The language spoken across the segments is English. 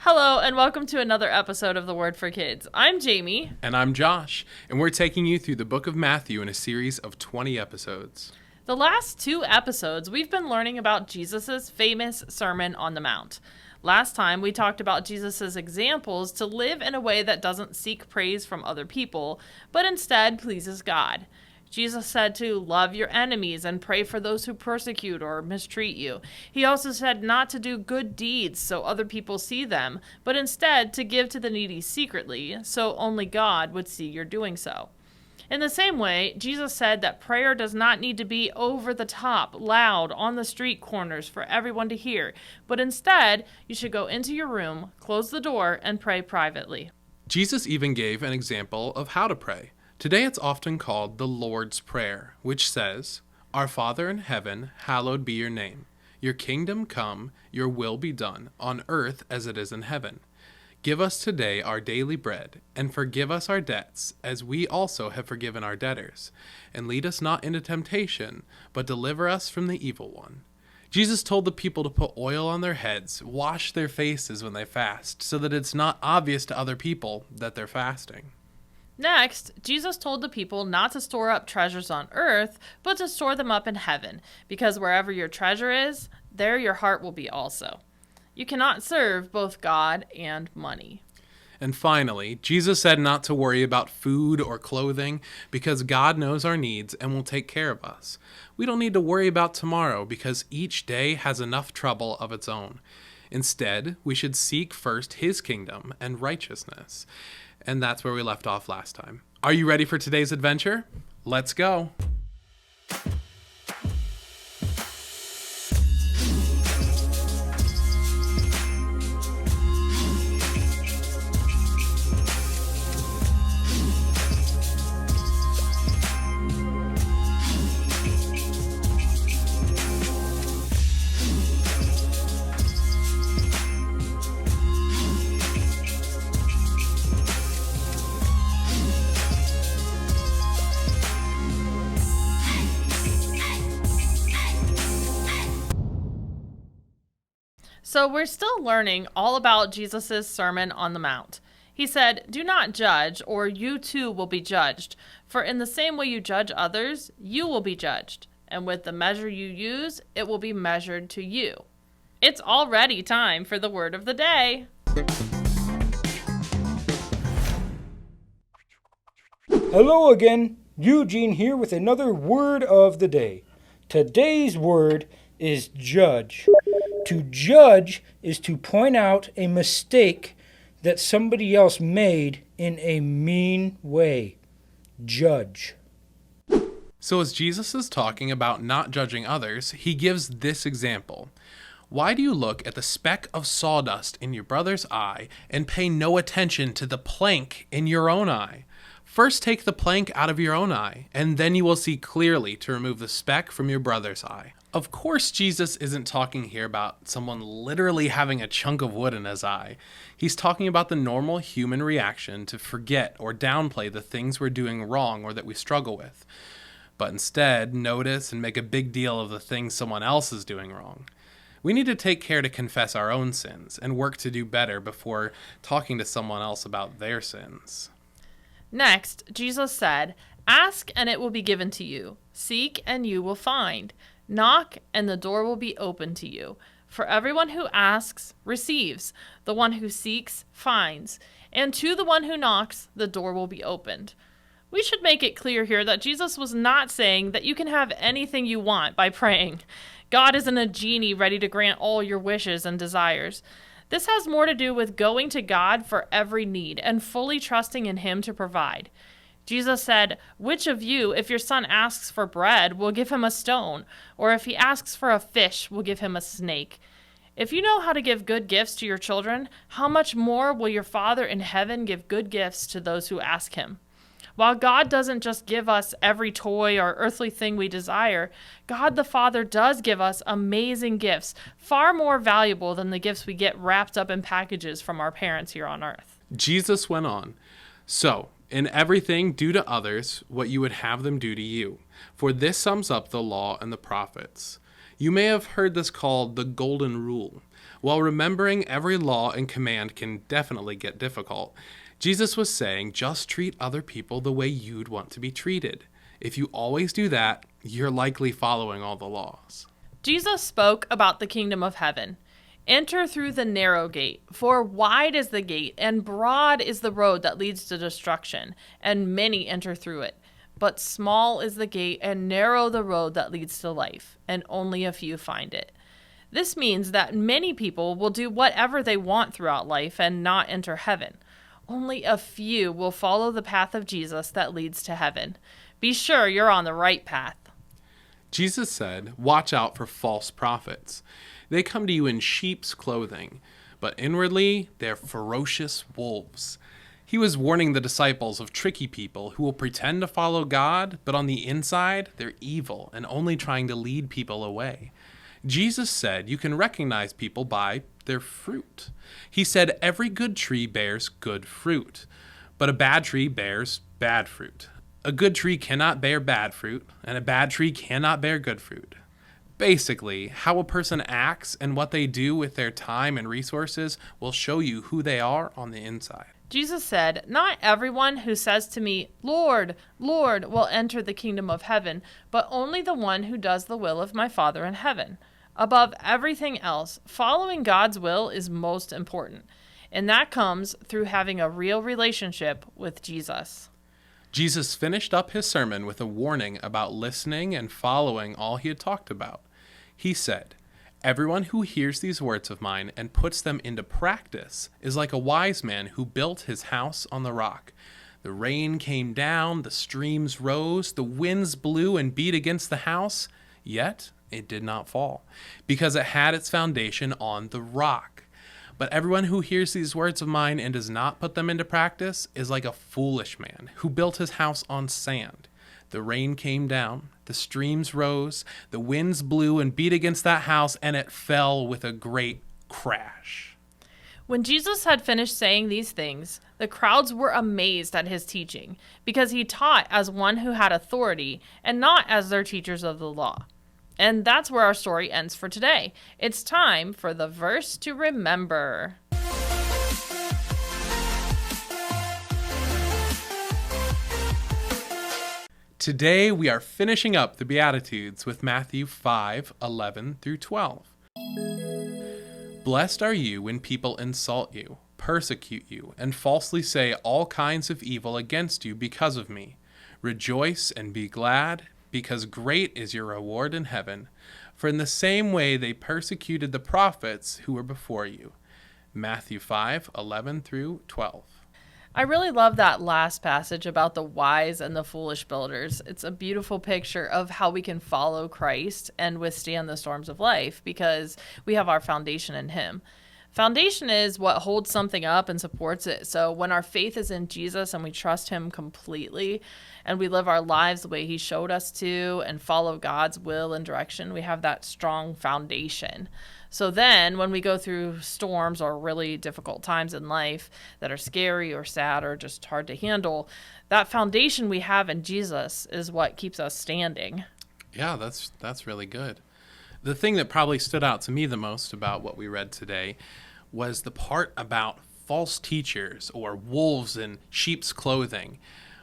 Hello, and welcome to another episode of The Word for Kids. I'm Jaymie. And I'm Josh, and we're taking you through the book of Matthew in a series of 20 episodes. The last 2 episodes, we've been learning about Jesus' famous Sermon on the Mount. Last time, we talked about Jesus' examples to live in a way that doesn't seek praise from other people, but instead pleases God. Jesus said to love your enemies and pray for those who persecute or mistreat you. He also said not to do good deeds so other people see them, but instead to give to the needy secretly, so only God would see you're doing so. In the same way, Jesus said that prayer does not need to be over the top, loud, on the street corners for everyone to hear, but instead, you should go into your room, close the door, and pray privately. Jesus even gave an example of how to pray. Today it's often called the Lord's Prayer, which says, "Our Father in heaven, hallowed be your name. Your kingdom come, your will be done, on earth as it is in heaven. Give us today our daily bread, and forgive us our debts, as we also have forgiven our debtors. And lead us not into temptation, but deliver us from the evil one." Jesus told the people to put oil on their heads, wash their faces when they fast, so that it's not obvious to other people that they're fasting. Next, Jesus told the people not to store up treasures on earth, but to store them up in heaven, because wherever your treasure is, there your heart will be also. You cannot serve both God and money. And finally, Jesus said not to worry about food or clothing, because God knows our needs and will take care of us. We don't need to worry about tomorrow, because each day has enough trouble of its own. Instead, we should seek first His kingdom and righteousness. And that's where we left off last time. Are you ready for today's adventure? Let's go. So we're still learning all about Jesus' Sermon on the Mount. He said, "Do not judge, or you too will be judged. For in the same way you judge others, you will be judged. And with the measure you use, it will be measured to you." It's already time for the word of the day. Hello again, Eugene here with another word of the day. Today's word is judge. To judge is to point out a mistake that somebody else made in a mean way. Judge. So as Jesus is talking about not judging others, he gives this example. Why do you look at the speck of sawdust in your brother's eye and pay no attention to the plank in your own eye? First take the plank out of your own eye, and then you will see clearly to remove the speck from your brother's eye. Of course, Jesus isn't talking here about someone literally having a chunk of wood in his eye. He's talking about the normal human reaction to forget or downplay the things we're doing wrong or that we struggle with, but instead notice and make a big deal of the things someone else is doing wrong. We need to take care to confess our own sins and work to do better before talking to someone else about their sins. Next, Jesus said, "Ask and it will be given to you. Seek and you will find. Knock and the door will be open to you. For everyone who asks receives. The one who seeks finds. And to the one who knocks, the door will be opened." We should make it clear here that Jesus was not saying that you can have anything you want by praying. God isn't a genie ready to grant all your wishes and desires. This has more to do with going to God for every need and fully trusting in Him to provide. Jesus said, "Which of you, if your son asks for bread, will give him a stone? Or if he asks for a fish, will give him a snake? If you know how to give good gifts to your children, how much more will your Father in heaven give good gifts to those who ask Him?" While God doesn't just give us every toy or earthly thing we desire, God the Father does give us amazing gifts, far more valuable than the gifts we get wrapped up in packages from our parents here on earth. Jesus went on, "So, in everything do to others what you would have them do to you, for this sums up the law and the prophets. You may have heard this called the golden rule. While remembering every law and command can definitely get difficult, Jesus was saying just treat other people the way you'd want to be treated. If you always do that, you're likely following all the laws. Jesus spoke about the kingdom of heaven. Enter through the narrow gate, for wide is the gate, and broad is the road that leads to destruction, and many enter through it. But small is the gate, and narrow the road that leads to life, and only a few find it. This means that many people will do whatever they want throughout life and not enter heaven. Only a few will follow the path of Jesus that leads to heaven. Be sure you're on the right path. Jesus said, watch out for false prophets. They come to you in sheep's clothing, but inwardly they're ferocious wolves. He was warning the disciples of tricky people who will pretend to follow God, but on the inside, they're evil and only trying to lead people away. Jesus said you can recognize people by their fruit. He said every good tree bears good fruit, but a bad tree bears bad fruit. A good tree cannot bear bad fruit, and a bad tree cannot bear good fruit. Basically, how a person acts and what they do with their time and resources will show you who they are on the inside. Jesus said, not everyone who says to me, Lord, Lord, will enter the kingdom of heaven, but only the one who does the will of my Father in heaven. Above everything else, following God's will is most important, and that comes through having a real relationship with Jesus. Jesus finished up his sermon with a warning about listening and following all he had talked about. He said, everyone who hears these words of mine and puts them into practice is like a wise man who built his house on the rock. The rain came down, the streams rose, the winds blew and beat against the house, yet it did not fall, because it had its foundation on the rock. But everyone who hears these words of mine and does not put them into practice is like a foolish man who built his house on sand. The rain came down, the streams rose, the winds blew and beat against that house, and it fell with a great crash. When Jesus had finished saying these things, the crowds were amazed at his teaching, because he taught as one who had authority and not as their teachers of the law. And that's where our story ends for today. It's time for the verse to remember. Today we are finishing up the Beatitudes with Matthew 5:11 through 12. Blessed are you when people insult you, persecute you, and falsely say all kinds of evil against you because of me. Rejoice and be glad, because great is your reward in heaven. For in the same way they persecuted the prophets who were before you. Matthew 5:11 through 12. I really love that last passage about the wise and the foolish builders. It's a beautiful picture of how we can follow Christ and withstand the storms of life because we have our foundation in him. Foundation is what holds something up and supports it. So when our faith is in Jesus and we trust him completely and we live our lives the way he showed us to and follow God's will and direction, we have that strong foundation. So then when we go through storms or really difficult times in life that are scary or sad or just hard to handle, that foundation we have in Jesus is what keeps us standing. Yeah, that's really good. The thing that probably stood out to me the most about what we read today was the part about false teachers or wolves in sheep's clothing.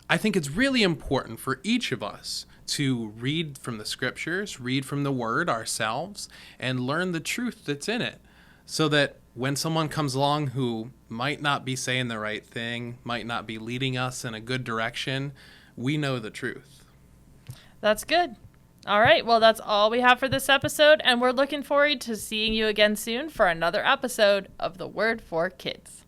I think it's really important for each of us to read from the scriptures, read from the word ourselves, and learn the truth that's in it so that when someone comes along who might not be saying the right thing, might not be leading us in a good direction, we know the truth. That's good. All right, well, that's all we have for this episode, and we're looking forward to seeing you again soon for another episode of The Word for Kids.